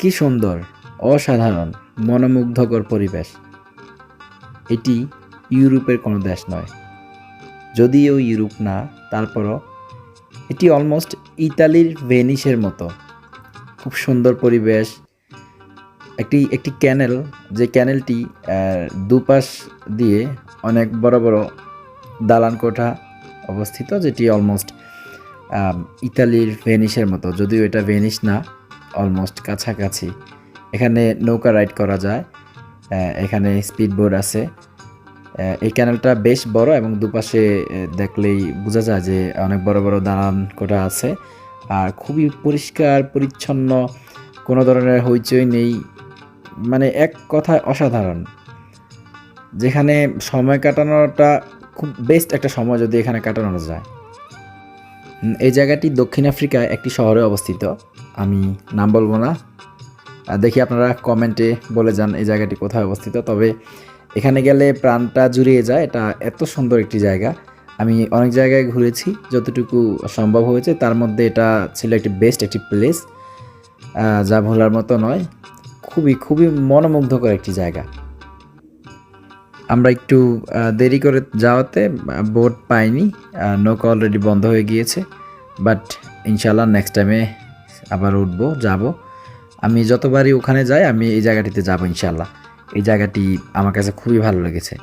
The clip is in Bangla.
কি সুন্দর, অসাধারণ, মনোমুগ্ধকর পরিবেশ। এটি ইউরোপের কোনো দেশ নয়, যদিও ইউরোপ না, তারপরও এটি অলমোস্ট ইতালির ভেনিসের মতো। খুব সুন্দর পরিবেশ। একটি একটি ক্যানেল, যে ক্যানেলটি দুপাশ দিয়ে অনেক বড় বড় দালান কোঠা অবস্থিত, যেটি অলমোস্ট ইতালির ভেনিসের মতো, যদিও এটা ভেনিস না, অলমোস্ট কাছাকাছি। এখানে নৌকা রাইড করা যায়, এখানে স্পিড বোট আছে। এই ক্যানেলটা বেশ বড় এবং দুপাশে দেখলেই বোঝা যায় যে অনেক বড় বড় দালান কোঠা আছে, আর খুবই পরিষ্কার পরিচ্ছন্ন, কোনো ধরনের হইচই নেই। মানে এক কথায় অসাধারণ। যেখানে সময় কাটানোটা খুব বেস্ট একটা সময় যদি এখানে কাটানো যায়। এই জায়গাটি দক্ষিণ আফ্রিকায় একটি শহরে অবস্থিত, আমি নাম বলবো না, দেখি আপনারা কমেন্টে বলে যান এই জায়গাটি কোথায় অবস্থিত। তবে এখানে গেলে প্রাণটা জুড়িয়ে যায়, এটা এত সুন্দর একটি জায়গা। আমি অনেক জায়গায় ঘুরেছি, যতটুকু সম্ভব হয়েছে তার মধ্যে এটা ছিল একটি বেস্ট একটি প্লেস, যা ভোলার মতো নয়। খুবই খুবই মনোমুগ্ধকর একটি জায়গা। আমরা একটু দেরি করে যাওয়াতে বোট পাইনি, নৌকা অলরেডি বন্ধ হয়ে গিয়েছে। বাট ইনশাল্লাহ নেক্সট টাইমে আবার উঠবো, যাব। আমি যতবারই ওখানে যাই আমি এই জায়গাটিতে যাব ইনশাল্লাহ। এই জায়গাটি আমার কাছে খুবই ভালো লেগেছে।